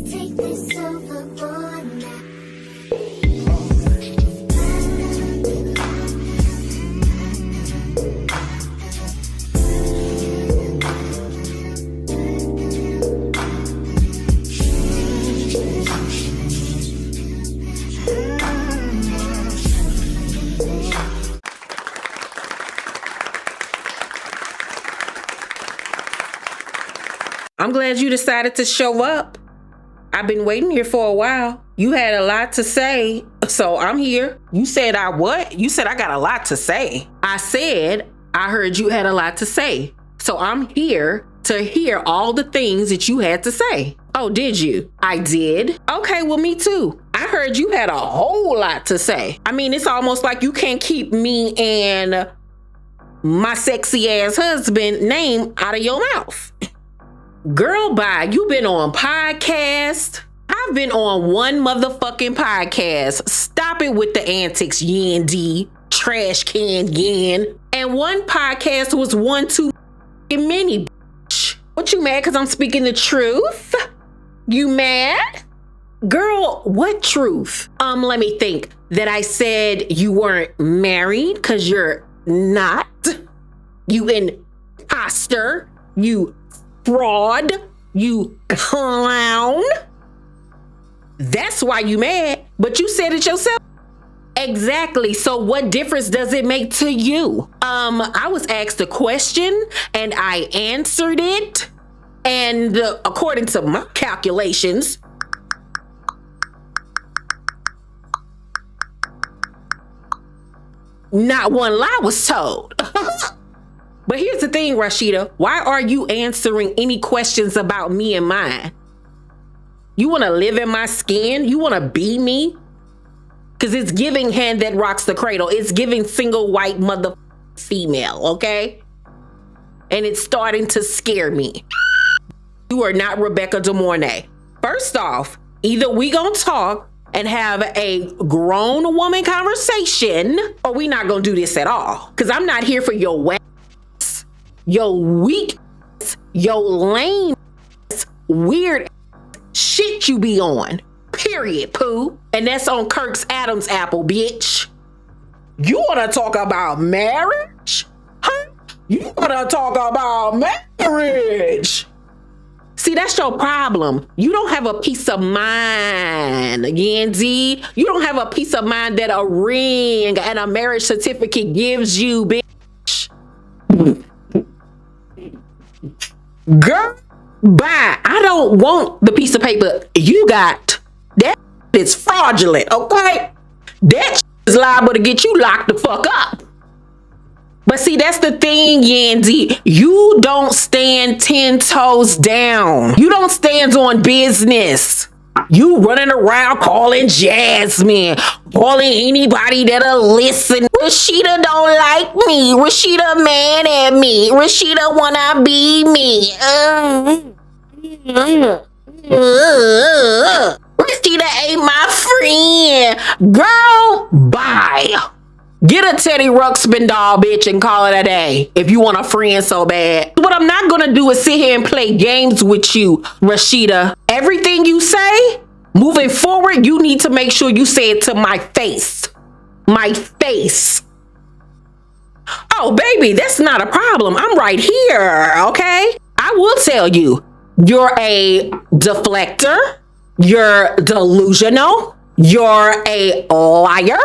take this overboard now. I'm glad you decided to show up. I've been waiting here for a while. You had a lot to say, so I'm here. You said I what? You said I got a lot to say. I said I heard you had a lot to say. So I'm here to hear all the things that you had to say. Oh, did you? I did. Okay, well, me too. I heard you had a whole lot to say. I mean, it's almost like you can't keep me and my sexy ass husband name out of your mouth. Girl, bye. You been on podcast. I've been on one motherfucking podcast. Stop it with the antics, Yandy. Trash can Yan. And one podcast was one too many, bitch. What, you mad because I'm speaking the truth? You mad? Girl, what truth? Let me think. That I said you weren't married because you're not. You imposter. You fraud, you clown. That's why you mad, but you said it yourself. Exactly. So what difference does it make to you? I was asked a question and I answered it. And according to my calculations, not one lie was told. But here's the thing, Rasheeda. Why are you answering any questions about me and mine? You want to live in my skin? You want to be me? Because it's giving hand that rocks the cradle. It's giving single white mother female, okay? And it's starting to scare me. You are not Rebecca De Mornay. First off, either we gonna talk and have a grown woman conversation, or we not gonna do this at all. Because I'm not here for your wet, your weak, your lame, weird shit you be on. Period, poo. And that's on Kirk's Adam's apple, bitch. You wanna talk about marriage? Huh? You wanna talk about marriage? See, that's your problem. You don't have a peace of mind, Yandy. You don't have a peace of mind that a ring and a marriage certificate gives you, bitch. Girl, bye. I don't want the piece of paper you got. That is fraudulent, okay? That is liable to get you locked the fuck up. But see, that's the thing, Yandy. You don't stand 10 toes down. You don't stand on business. You running around calling Jasmine, calling anybody that'll listen. Rasheeda don't like me. Rasheeda mad at me. Rasheeda wanna be me. Rasheeda ain't my friend. Girl, bye. Get a Teddy Ruxpin doll, bitch, and call it a day if you want a friend so bad. What I'm not gonna do is sit here and play games with you, Rasheeda. Everything you say, moving forward, you need to make sure you say it to my face. My face. Oh, baby, that's not a problem. I'm right here, okay? I will tell you, you're a deflector. You're delusional. You're a liar.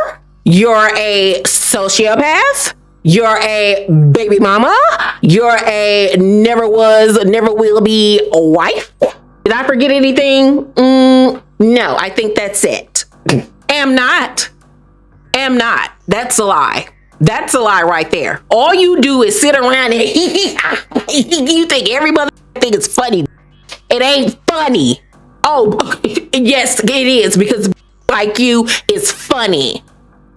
You're a sociopath. You're a baby mama. You're a never was, never will be wife. Did I forget anything? No, I think that's it. Am not. That's a lie. That's a lie right there. All you do is sit around and you think everybody think it's funny. It ain't funny. Oh, yes, it is, because like you is funny.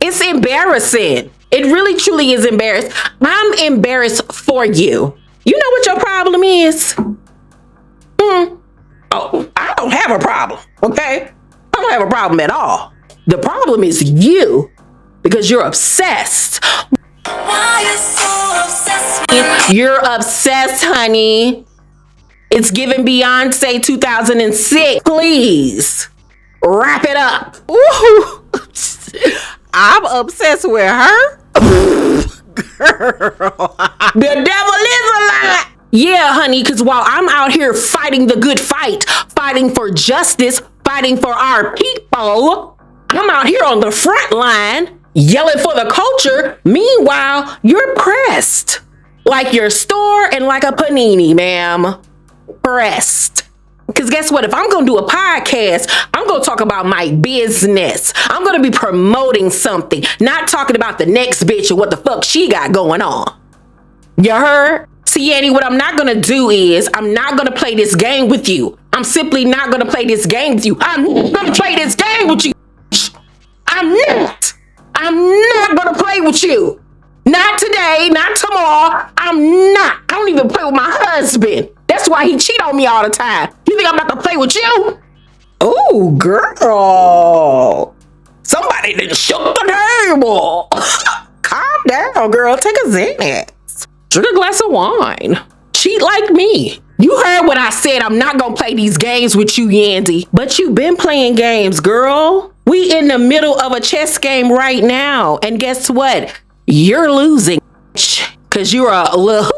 It's embarrassing. It really, truly is embarrassing. I'm embarrassed for you. You know what your problem is? Oh, I don't have a problem, okay? I don't have a problem at all. The problem is you, because you're obsessed. Why you're so obsessed with me? You're obsessed, honey. It's giving Beyonce 2006. Please wrap it up. Ooh. I'm obsessed with her. Girl. The devil is a lie. Yeah, honey, because while I'm out here fighting the good fight, fighting for justice, fighting for our people, I'm out here on the front line yelling for the culture. Meanwhile, you're pressed. Like your store and like a panini, ma'am. Pressed. Because guess what? If I'm going to do a podcast, I'm going to talk about my business. I'm going to be promoting something, not talking about the next bitch and what the fuck she got going on. You heard? See, Yandy, what I'm not going to do is I'm not going to play this game with you. I'm simply not going to play this game with you. I'm not going to play this game with you. I'm not going to play with you. Not today, not tomorrow. I'm not. I don't even play with my husband. That's why he cheat on me all the time. You think I'm about to play with you? Oh, girl. Somebody done shook the table. Calm down, girl. Take a Xanax. Drink a glass of wine. Cheat like me. You heard what I said. I'm not going to play these games with you, Yandy. But you've been playing games, girl. We in the middle of a chess game right now. And guess what? You're losing. Because you're a little...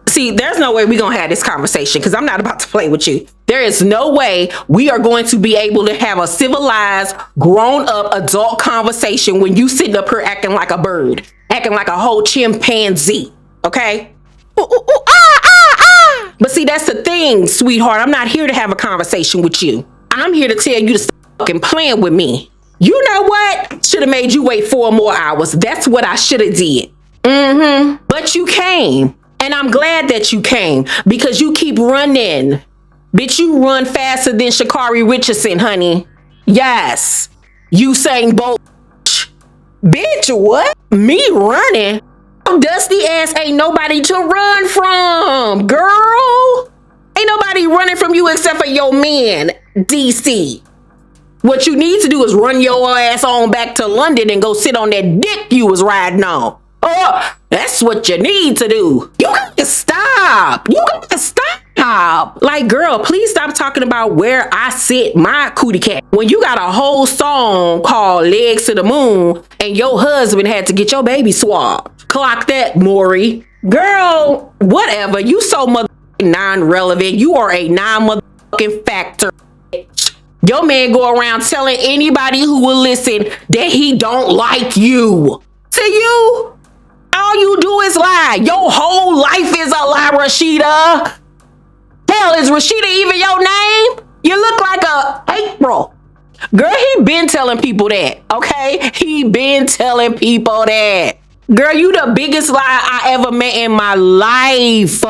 See, there's no way we're gonna have this conversation because I'm not about to play with you. There is no way we are going to be able to have a civilized, grown-up, adult conversation when you sitting up here acting like a bird, acting like a whole chimpanzee, okay? But see, that's the thing, sweetheart. I'm not here to have a conversation with you. I'm here to tell you to stop fucking playing with me. You know what? Should have made you wait 4 more hours. That's what I should have did. But you came, and I'm glad that you came because you keep running. Bitch, you run faster than Sha'Carri Richardson, honey. Yes, Usain Bolt. Bitch, what? Me running? Dusty ass ain't nobody to run from, girl. Ain't nobody running from you except for your man, DC. What you need to do is run your ass on back to London and go sit on that dick you was riding on. Oh, that's what you need to do. You gotta stop. You gotta stop. Like, girl, please stop talking about where I sit my cootie cat. When you got a whole song called Legs to the Moon and your husband had to get your baby swabbed. Clock that, Maury. Girl, whatever. You so motherfucking non-relevant. You are a non-motherfucking factor. Your man go around telling anybody who will listen that he don't like you. To you? All you do is lie. Your whole life is a lie, Rasheeda. Hell, is Rasheeda even your name? You look like a April. Girl, he been telling people that, okay? He been telling people that. Girl, you the biggest lie I ever met in my life.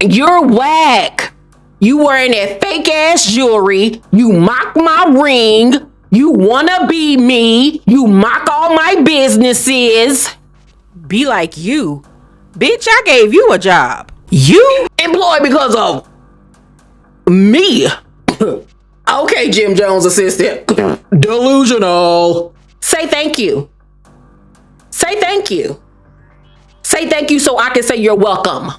You're whack. You wearing that fake ass jewelry. You mock my ring. You wanna be me. You mock all my businesses. Be like you. Bitch, I gave you a job. You employed because of me. Okay, Jim Jones assistant. Delusional. Say thank you. Say thank you. Say thank you so I can say you're welcome.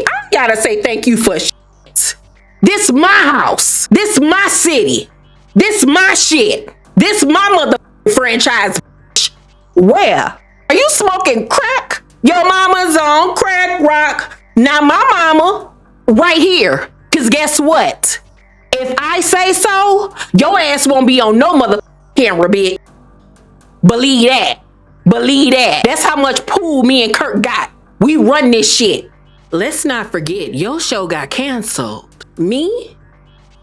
I gotta say thank you for shit. This my house. This my city. This my shit. This my mother franchise. Where? Are you smoking crack? Your mama's on crack rock. Now my mama right here. Cause guess what? If I say so, your ass won't be on no mother camera, bitch. Believe that. Believe that. That's how much pool me and Kurt got. We run this shit. Let's not forget, your show got canceled. Me?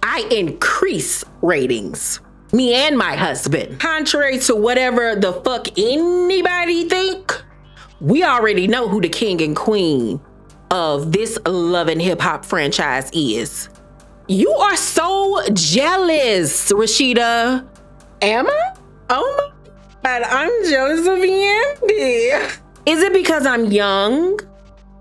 I increase ratings. Me and my husband. Contrary to whatever the fuck anybody think, we already know who the king and queen of this Love and Hip Hop franchise is. You are so jealous, Rasheeda. Am I? Oh my God, I'm jealous of Yandy. Is it because I'm young?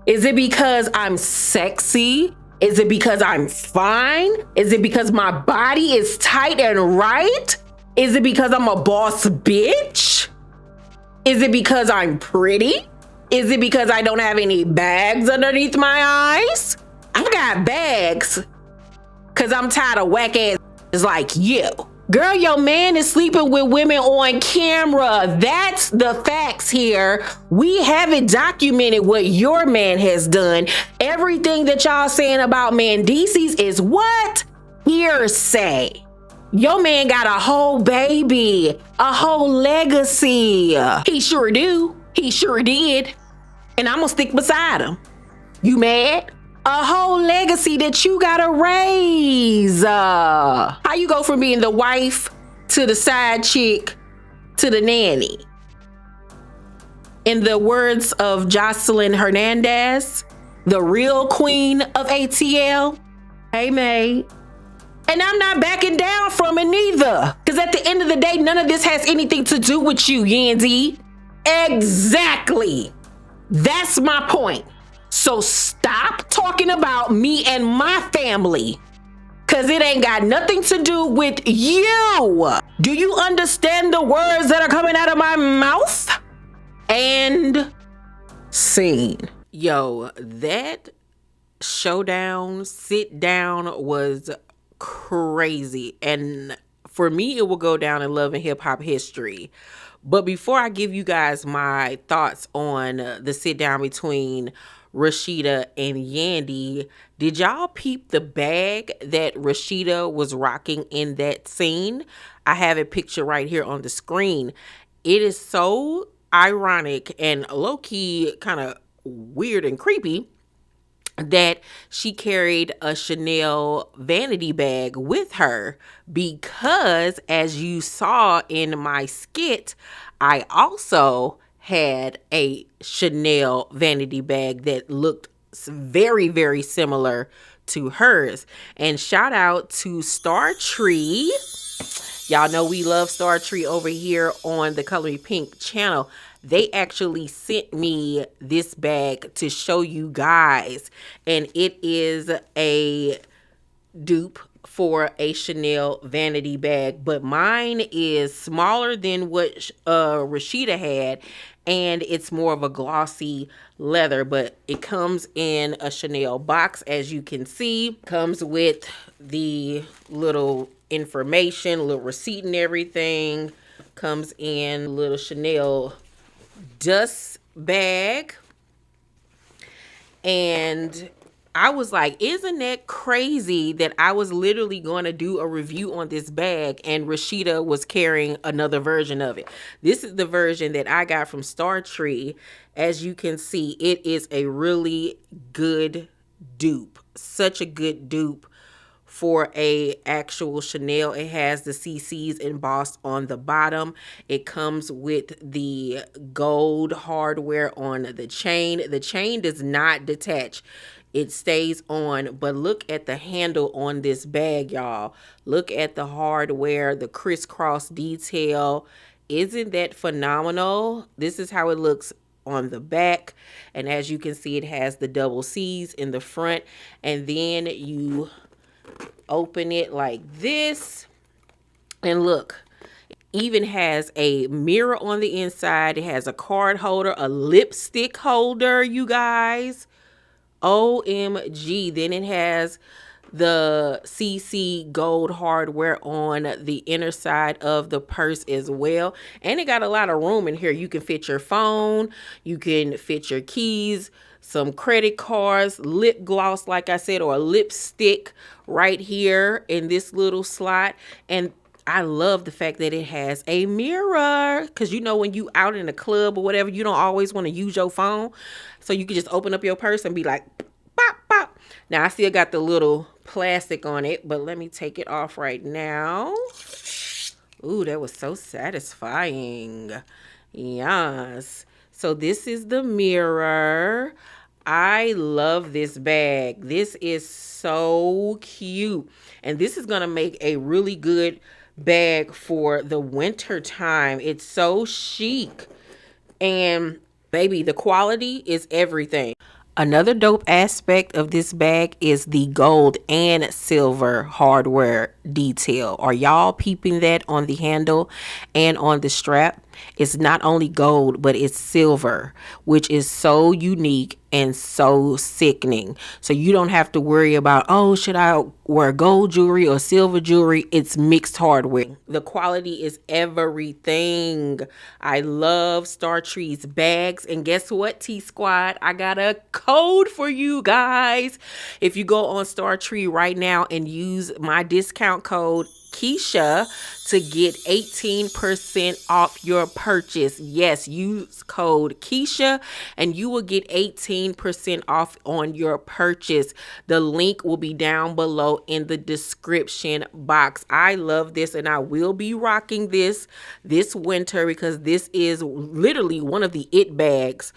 Is it because I'm sexy? Is it because I'm fine? Is it because my body is tight and right? Is it because I'm a boss bitch? Is it because I'm pretty? Is it because I don't have any bags underneath my eyes? I got bags because I'm tired of whack ass like you. Girl, your man is sleeping with women on camera. That's the facts here. We haven't documented what your man has done. Everything that y'all saying about Mendices is what? Hearsay. Your man got a whole baby, a whole legacy. He sure do. He sure did. And I'm gonna stick beside him. You mad? A whole legacy that you gotta raise. How you go from being the wife to the side chick to the nanny? In the words of Jocelyn Hernandez, the real queen of ATL, hey May. And I'm not backing down from it neither. Because at the end of the day, none of this has anything to do with you, Yandy. Exactly. That's my point. So stop talking about me and my family, because it ain't got nothing to do with you. Do you understand the words that are coming out of my mouth? And scene. Yo, that showdown, sit down was crazy. And for me, it will go down in love and hip hop history. But before I give you guys my thoughts on the sit down between Rasheeda and Yandy, did y'all peep the bag that Rasheeda was rocking in that scene? I have a picture right here on the screen. It is so ironic and low-key kind of weird and creepy that she carried a Chanel vanity bag with her, because as you saw in my skit, I also had a Chanel vanity bag that looked very, very similar to hers. And shout out to Star Tree. Y'all know we love Star Tree over here on the ColorMePynk channel. They actually sent me this bag to show you guys. And it is a dupe for a Chanel vanity bag, but mine is smaller than what Rasheeda had, and it's more of a glossy leather, but it comes in a Chanel box. As you can see, comes with the little information, little receipt and everything. Comes in a little Chanel dust bag. And I was like, isn't that crazy that I was literally going to do a review on this bag and Rasheeda was carrying another version of it. This is the version that I got from Star Tree. As you can see, it is a really good dupe. Such a good dupe for a actual Chanel. It has the CCs embossed on the bottom. It comes with the gold hardware on the chain. The chain does not detach. It stays on, but look at the handle on this bag, y'all. Look at the hardware, the crisscross detail. Isn't that phenomenal? This is how it looks on the back. And as you can see, it has the double C's in the front. And then you open it like this. And look, it even has a mirror on the inside. It has a card holder, a lipstick holder, you guys. OMG. Then it has the CC gold hardware on the inner side of the purse as well. And it got a lot of room in here. You can fit your phone, you can fit your keys, some credit cards, lip gloss, like I said, or a lipstick right here in this little slot. And I love the fact that it has a mirror, because you know when you out in a club or whatever, you don't always want to use your phone. So you can just open up your purse and be like, pop, pop. Now I still got the little plastic on it, but let me take it off right now. Ooh, that was so satisfying. Yes. So this is the mirror. I love this bag. This is so cute. And this is going to make a really good bag for the winter time. It's so chic. And baby, the quality is everything. Another dope aspect of this bag is the gold and silver hardware detail. Are y'all peeping that on the handle and on the strap? It's not only gold, but it's silver, which is so unique and so sickening. So you don't have to worry about, oh, should I wear gold jewelry or silver jewelry? It's mixed hardware. The quality is everything. I love Star Tree's bags. And guess what, T Squad? I got a code for you guys. If you go on Star Tree right now and use my discount code Keisha to get 18% off your purchase. Yes, use code Keisha and you will get 18% off on your purchase. The link will be down below in the description box. I love this and I will be rocking this winter because this is literally one of the it bags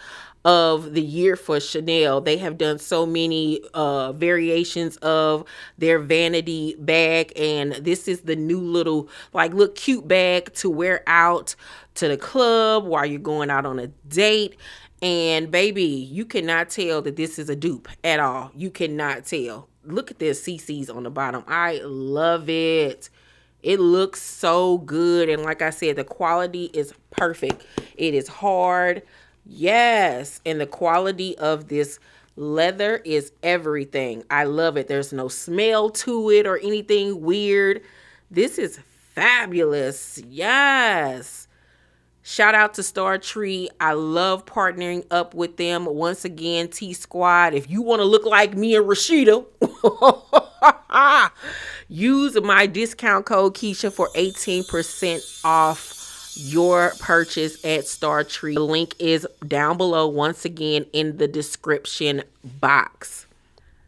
of the year for Chanel. They have done so many variations of their vanity bag, and this is the new little look cute bag to wear out to the club while you're going out on a date. And baby, you cannot tell that this is a dupe at all. You cannot tell. Look at this CC's on the bottom. I love it. It looks so good, and like I said, the quality is perfect. It is hard. Yes, and the quality of this leather is everything. I love it. There's no smell to it or anything weird. This is fabulous. Yes. Shout out to Star Tree. I love partnering up with them. Once again, T Squad, if you want to look like me and Rasheeda, use my discount code Keisha for 18% off your purchase at Star Tree. The link is down below once again in the description box.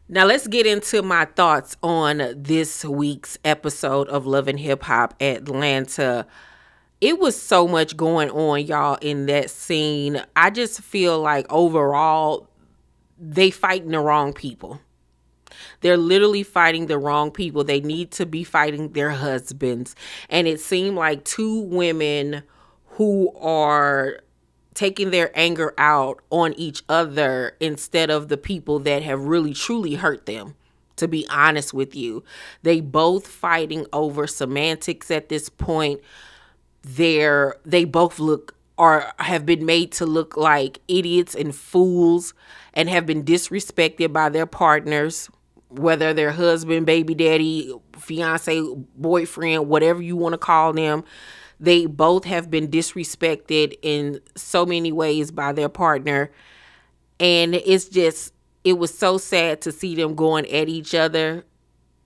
Now let's get into my thoughts on this week's episode of Love and Hip Hop Atlanta. It was so much going on, y'all, in that scene. I just feel like overall they fighting the wrong people. They're literally fighting the wrong people. They need to be fighting their husbands. And it seemed like two women who are taking their anger out on each other instead of the people that have really truly hurt them. To be honest with you, they both fighting over semantics at this point. They both look or have been made to look like idiots and fools and have been disrespected by their partners, whether their husband, baby daddy, fiance, boyfriend, whatever you want to call them. They both have been disrespected in so many ways by their partner. And it was so sad to see them going at each other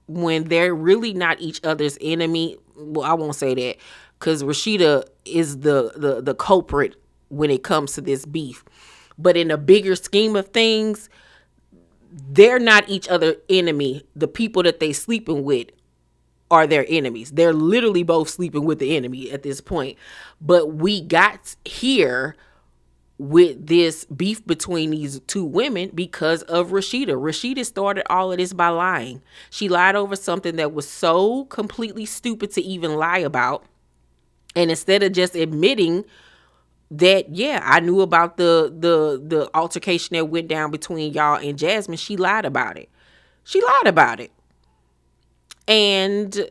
when they're really not each other's enemy. Well, I won't say that because Rasheeda is the culprit when it comes to this beef. But in a bigger scheme of things, they're not each other's enemy. The people that they sleeping with are their enemies. They're literally both sleeping with the enemy at this point. But we got here with this beef between these two women because of Rasheeda. Rasheeda started all of this by lying. She lied over something that was so completely stupid to even lie about. And instead of just admitting that, yeah, I knew about the altercation that went down between y'all and Jasmine, she lied about it. And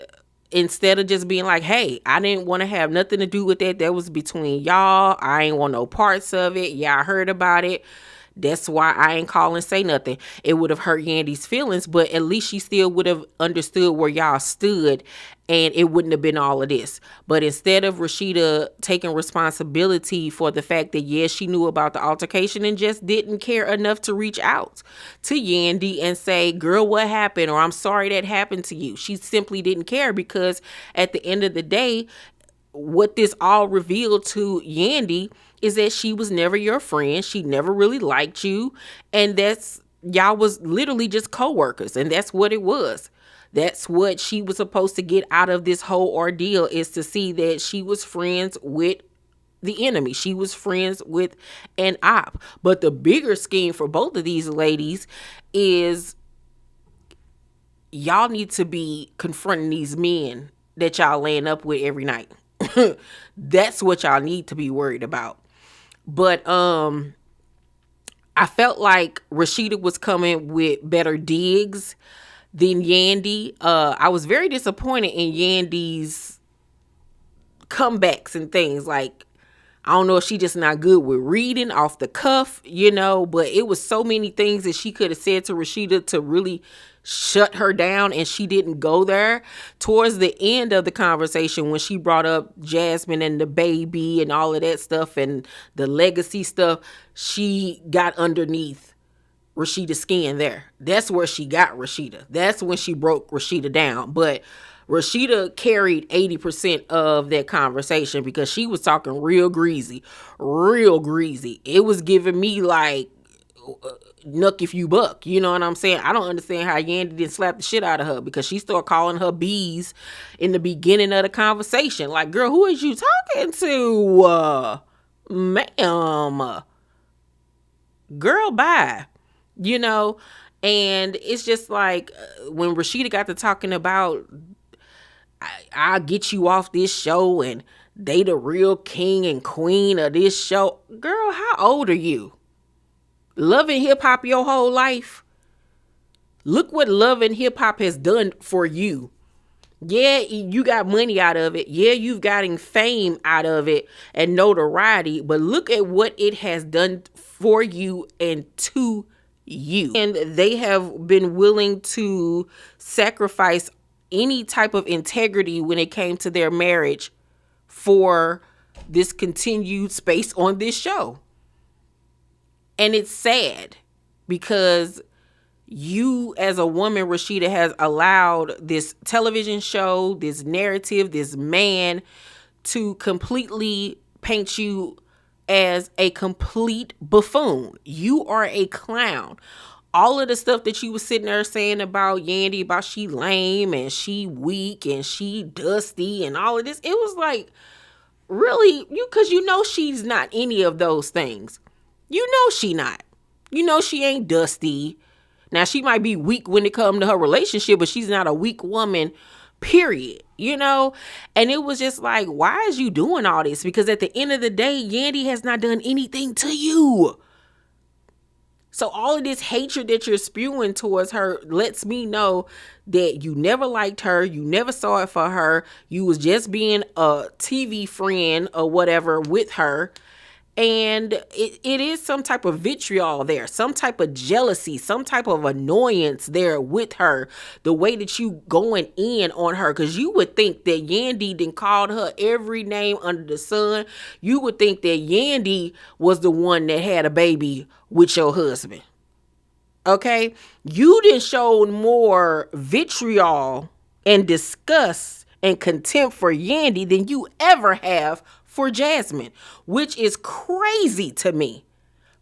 instead of just being like, hey, I didn't want to have nothing to do with that. That was between y'all. I ain't want no parts of it. Yeah, I heard about it. That's why I ain't call and say nothing. It would have hurt Yandy's feelings, but at least she still would have understood where y'all stood and it wouldn't have been all of this. But instead of Rasheeda taking responsibility for the fact that, yes, she knew about the altercation and just didn't care enough to reach out to Yandy and say, girl, what happened? Or I'm sorry that happened to you. She simply didn't care because at the end of the day, what this all revealed to Yandy is that she was never your friend. She never really liked you. And y'all was literally just co-workers. And that's what it was. That's what she was supposed to get out of this whole ordeal, is to see that she was friends with the enemy. She was friends with an op. But the bigger scheme for both of these ladies is y'all need to be confronting these men that y'all laying up with every night. That's what y'all need to be worried about. But I felt like Rasheeda was coming with better digs than Yandy. I was very disappointed in Yandy's comebacks and things. Like, I don't know if she just not good with reading off the cuff, you know, but it was so many things that she could have said to Rasheeda to really shut her down, and she didn't go there. Towards the end of the conversation, when she brought up Jasmine and the baby and all of that stuff and the legacy stuff, she got underneath Rasheeda's skin there. That's where she got Rasheeda. That's when she broke Rasheeda down. But Rasheeda carried 80% of that conversation because she was talking real greasy, real greasy. It was giving me like nuck if you buck. You know what I'm saying? I don't understand how Yandy didn't slap the shit out of her, because she started calling her bees in the beginning of the conversation. Like, girl, who is you talking to? Ma'am. Girl, bye. You know? And it's just like when Rasheeda got to talking about, I'll get you off this show and they the real king and queen of this show. Girl, how old are you? Loving hip hop your whole life? Look what Love and Hip Hop has done for you. Yeah, you got money out of it. Yeah, you've gotten fame out of it and notoriety. But look at what it has done for you and to you. And they have been willing to sacrifice any type of integrity when it came to their marriage for this continued space on this show. And it's sad because you as a woman, Rasheeda, has allowed this television show, this narrative, this man to completely paint you as a complete buffoon. You are a clown. All of the stuff that you was sitting there saying about Yandy, about she lame and she weak and she dusty and all of this, it was like, really? Because you know she's not any of those things. You know she not. You know she ain't dusty. Now, she might be weak when it comes to her relationship, but she's not a weak woman, period, you know? And it was just like, why is you doing all this? Because at the end of the day, Yandy has not done anything to you. So all of this hatred that you're spewing towards her lets me know that you never liked her. You never saw it for her. You was just being a TV friend or whatever with her. And it is some type of vitriol there, some type of jealousy, some type of annoyance there with her, the way that you going in on her. Because you would think that Yandy done called her every name under the sun. You would think that Yandy was the one that had a baby with your husband. Okay? You done showed more vitriol and disgust and contempt for Yandy than you ever have for Jasmine, which is crazy to me.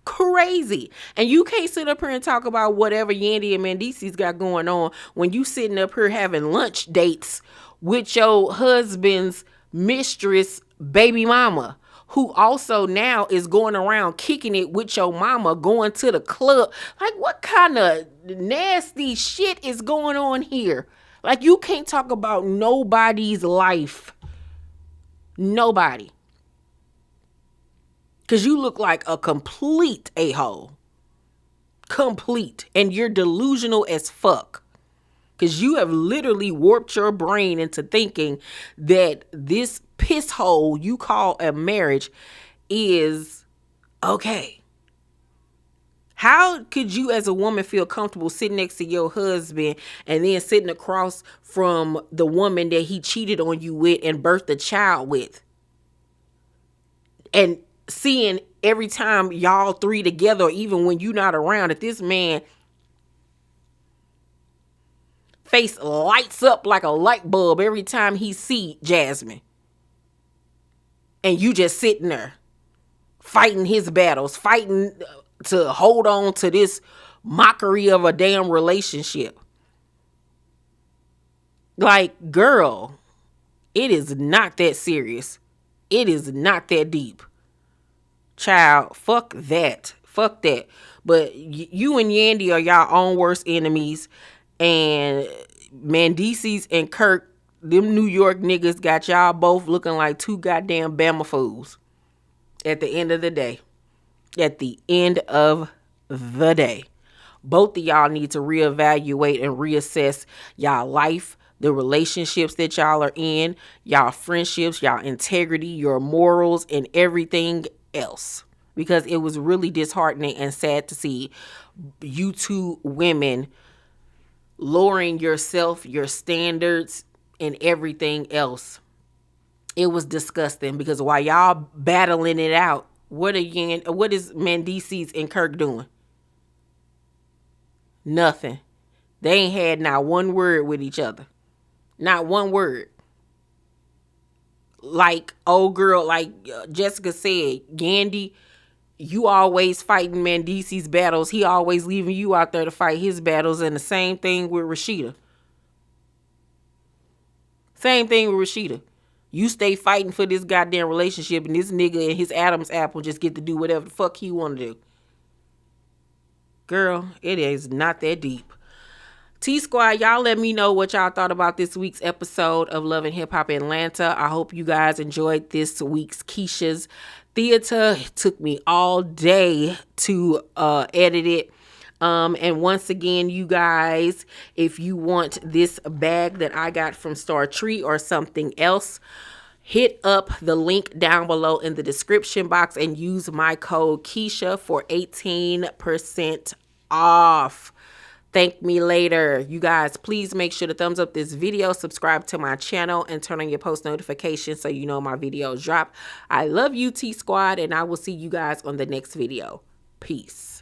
Crazy. And you can't sit up here and talk about whatever Yandy and Mandisi's got going on when you sitting up here having lunch dates with your husband's mistress baby mama, who also now is going around kicking it with your mama, going to the club. Like, what kind of nasty shit is going on here? Like, you can't talk about nobody's life. Nobody. Because you look like a complete a-hole. Complete. And you're delusional as fuck. Because you have literally warped your brain into thinking that this piss hole you call a marriage is okay. How could you as a woman feel comfortable sitting next to your husband and then sitting across from the woman that he cheated on you with and birthed a child with? And seeing every time y'all three together, or even when you not around, that this man face lights up like a light bulb every time he see Jasmine. And you just sitting there fighting his battles, fighting to hold on to this mockery of a damn relationship. Like, girl, it is not that serious. It is not that deep. Child, fuck that. Fuck that. But you and Yandy are y'all own worst enemies. And Mandisi's and Kirk, them New York niggas, got y'all both looking like two goddamn Bama fools. At the end of the day. At the end of the day. Both of y'all need to reevaluate and reassess y'all life, the relationships that y'all are in, y'all friendships, y'all integrity, your morals, and everything else. Because it was really disheartening and sad to see you two women lowering yourself, your standards, and everything else. It was disgusting because while y'all battling it out, what is Mendices and Kirk doing? Nothing. They ain't had not one word with each other. Not one word. Like old girl, like Jessica said, Yandy, you always fighting Mendices battles. He always leaving you out there to fight his battles. And the same thing with Rasheeda. Same thing with Rasheeda. You stay fighting for this goddamn relationship, and this nigga and his Adam's apple just get to do whatever the fuck he want to do. Girl, it is not that deep. T-Squad, y'all let me know what y'all thought about this week's episode of Love and Hip Hop Atlanta. I hope you guys enjoyed this week's Keisha's Theater. It took me all day to edit it. And once again, you guys, if you want this bag that I got from Star Tree or something else, hit up the link down below in the description box and use my code Keisha for 18% off. Thank me later. You guys, please make sure to thumbs up this video, subscribe to my channel, and turn on your post notifications so you know my videos drop. I love you, T-Squad, and I will see you guys on the next video. Peace.